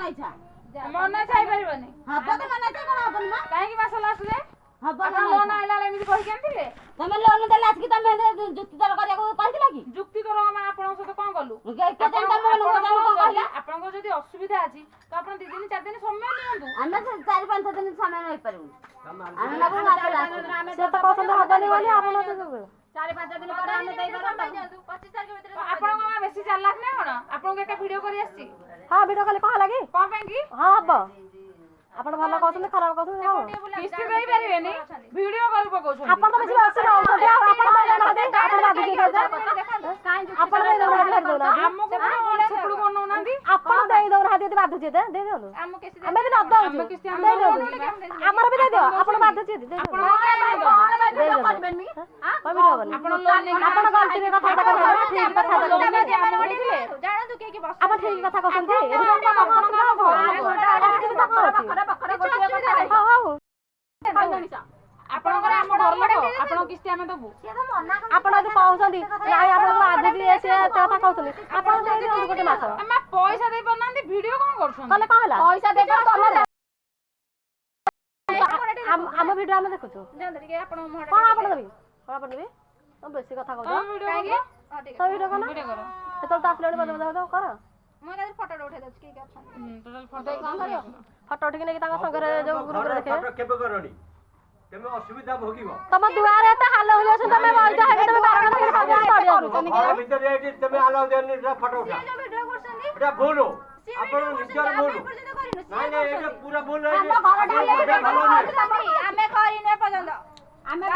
ମନ ଇଚ୍ଛା ହେଇପାରିବନି ହବ ତ ମନ ଇଚ୍ଛା କଣ ହବନି ମା କାହିଁକି ମାସ ଲାଷ୍ଟରେ ହବ ଆପଣ ଲୋନ ଆଇଲା ବେଳେ ଏମିତି କହିକି ଆଣିଥିଲେ ତମେ ଲୋନ ଦେଲେ ଆସିକି ତମେ ଯୁକ୍ତି ତର କରିବାକୁ କହିଥିଲ କି ଯୁକ୍ତି ତର ଆମେ ଆପଣଙ୍କ ସହିତ କଣ କଲୁ ଆପଣଙ୍କର ଯଦି ଅସୁବିଧା ଅଛି ତ ଆପଣ 2 ଦିନ 4 ଦିନ ସମୟ ନିଅନ୍ତୁ ଆମେ 4-5 ଦିନ ସମୟ ନେଇପାରିବୁ ଆମେ ନବୁ ସେ ତ କହୁଛନ୍ତି ହବନି ବୋଲି ଆପଣ 4-5 ଦିନ ପରେ ଆମେ ଦେଇପାରନ୍ତୁ 25 ତାରିଖ ଭିତରେ ଆପଣଙ୍କ ମା ବେଶୀ ଚାଲାକ ନା କଣ ଆପଣଙ୍କୁ ଏକା ଭିଡିଓ କରି ଆସିଛି ହଁ ଭିଡିଓ କଲେ କଣ ହେଲା କି କଣ ପାଇଁ କି ହଁ ହବ ଆପଣ ଭଲ କହୁଛନ୍ତି ଖରାପ କହୁଛନ୍ତି ହବ କିସ୍ତି ଦେଇ ପାରିବେନି ଭିଡିଓ କରି ପକଉଛନ୍ତି ଆପଣ ତ ବେଶୀ ଅସୁବିଧା ହଉଛନ୍ତି ଆଉ ଆପଣ ଆପଣ ବାଧିକି ଆପଣ ଦେଇ ଦଉନାହାନ୍ତି ଆମକୁ ସେପଟୁ ବନଉନାହାନ୍ତି ଆପଣ ଦେଇ ଦଉନାହାନ୍ତି ଯଦି ବାଧୁଛି ଦେଇ ଦିଅନ୍ତୁ ଆମେ ବି ନ ଦଉଛୁ ଦେଇ ଦିଅନ୍ତୁ ଆମର ବି ଦେଇଦିଅ ଆପଣ ବାଧୁଛି ଦେଇ ଦିଅନ୍ତୁ ଆପଣ ଗଲତିରେ କଥାବାର୍ତ୍ତା କରୁଛନ୍ତି ଠିକ କଥା ଜାଣନ୍ତୁ କିଏ ଆପଣ ଠିକ କଥା କହୁଛନ୍ତି ଆପଣଙ୍କର ଆମ ଘର ଲୋକ ଆପଣଙ୍କ କିସ୍ତି ଆମେ ଦବୁ ଆପଣ ଯଦି କହୁଛନ୍ତି ନାଇଁ ଆପଣଙ୍କୁ ଆଜି ସେ କଥା କହୁଛନ୍ତି ଆପଣ ଦେଇ ଦିଅନ୍ତୁ ଗୋଟେ ମାସ ଆମେ ପଇସା ଦେଇ ପାରୁନାହାନ୍ତି ଭିଡିଓ କଣ କରୁଛନ୍ତି କଲେ କଣ ହେଲା ପଇସା ଦେବେ ଆମ ଭିଡିଓ ଆମେ ଦେଖୁଛୁ କଣ ଆପଣ ଦେବି କଣ ଆପଣ ଦେବି ବେଶୀ କଥା କହୁଛ ସବୁ ଭିଡିଓ କର ସେତେବେଳେ ତ ଆସିଲାଣି କର ଫଟୋ ଉଠିକି ନେଇକି ତାଙ୍କ ସାଙ୍ଗରେ ଯୋଉ ଗ୍ରୁପରେ ଦେଖେଇବେ କେବେ କରନି ତମେ ଅସୁବିଧା ଭୋଗିବ ତମ ଦୁଆରେ ଏତେ ହାଲ ହୋଇଯାଉଛି ତମେ ବଇଛ ହେଠି ତମେ ବାରଣ କରି ଘର ଭିତରେ ଏଠି ତମେ ଆଲାଉ ଦେନି ଫଟୋ ଉଠା ଏଟା ଭୁଲ ଆପଣ ନିଜର ଭୁଲ ନାଇଁ ନାଇଁ ଏଟା ପୁରା ଭୁଲ ଆମେ କରିନୁ ଏପର୍ଯ୍ୟନ୍ତ ଆମେ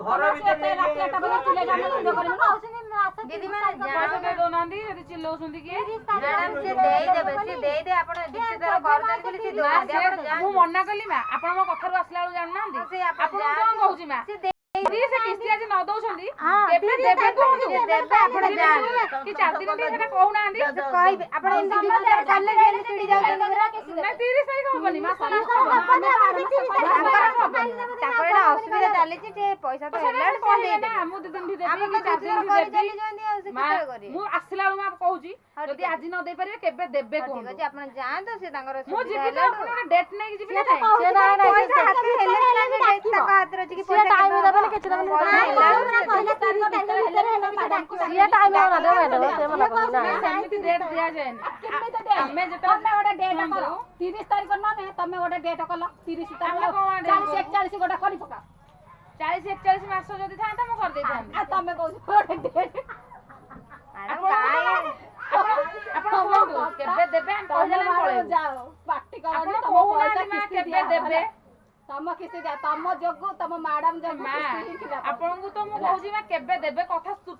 ଘର ଭିତରେ ଦିଦି ମାନେ ଦଉନାହାନ୍ତି ଯଦି ଚିଲଉଛନ୍ତି କିଏ ମ୍ୟାଡାମ ସେ ଦେଇଦେବେ ସେ ଦେଇଦେ ଆପଣ ଯୁକ୍ତିତର କରୁଛନ୍ତି ବୋଲି ସେ ଦଉନାହାନ୍ତି ମୁଁ ମନା କଲି ମା ଆପଣ ମୋ କଥାରୁ ଆସିଲା ବେଳକୁ ଜାଣୁନାହାନ୍ତି ଆପଣ କଣ କହୁଛି ମା ଯଦି ସେ କିସ୍ତି ଆଜି ନ ଦଉଛନ୍ତି କେବେ ଦେବେ କୁହନ୍ତୁ ଦେବେ ଆପଣ ଯାଆନ୍ତୁ କି 4 ଦିନ ଟିକେ ସେଟା କହୁନାହାନ୍ତି କହିବେ ଆପଣ ଏମିତି ଯୁକ୍ତିତର କଲେ ଜେଲ ଛିଡ଼ି ଯାଉଛନ୍ତି ନାଇଁ 30 ତାରିଖ ହବନି ମାସ ଲାଷ୍ଟ ତାଙ୍କର ଏଟା ଅସୁବିଧା ଚାଲିଛି ଯେ ପଇସା ତ ହେଲାଣି କଣ ଦେଇଦେବେ ମୁଁ 2 ଦିନ ଦେବି କି 4 ଦିନ ଦେବି ମୁଁ ଆସିଲା ବେଳକୁ ମା କହୁଛି ଯଦି ଆଜି ନ ଦେଇ ପାରିବେ କେବେ ଦେବେ କୁହନ୍ତୁ ଠିକ ଅଛି ଆପଣ ଯାଆନ୍ତୁ ସେ ତାଙ୍କର ମୁଁ ଯିବି ତ ଆପଣ ଡେଟ୍ ନେଇକି ଯିବି ନା ପଇସା ହାତରେ ହେଲେ ତାଙ୍କ ହାତରେ ଅଛି କି ସିଏ ଟାଇମ ଦେବେନି କିଛି ଦେବେନି ସିଏ ଟାଇମ ଦେବେ ସେ ମନା କରୁଛି ନା ସେମିତି ଡେଟ୍ ଦିଆଯାଏନି ଆମେ ଗୋଟେ ଡେଟ୍ କର 30 ତାରିଖ ନନେ ତମେ ଗୋଟେ ଡେଟ୍ କଲ 30 ତାରିଖ 40 41 ଗୋଟେ କରି ପକା 40 41 ମାସ ଯଦି ଥାନ୍ତା ମୁଁ କରିଦେଇଥାନ୍ତି ଆଉ ତମେ କହୁଛ ଗୋଟେ ଡେଟ୍ ଆପଣ କୁହନ୍ତୁ କେବେ ଦେବେ ଆମେ କହିଲେ ପଳେଇବୁ ଯାଅ ପାଟି କରନି ଆପଣ ତମ କହୁନାହାନ୍ତି ମା କିସ୍ତି କେବେ ଦେବେ ତମ କିସ୍ତି ଦିଆ ତମ ଯୋଗୁ ତମ ମ୍ୟାଡାମ ଯୋଗୁ ମା ଆପଣଙ୍କୁ ତ ମୁଁ କହୁଛି ମା କେବେ ଦେବେ କଥା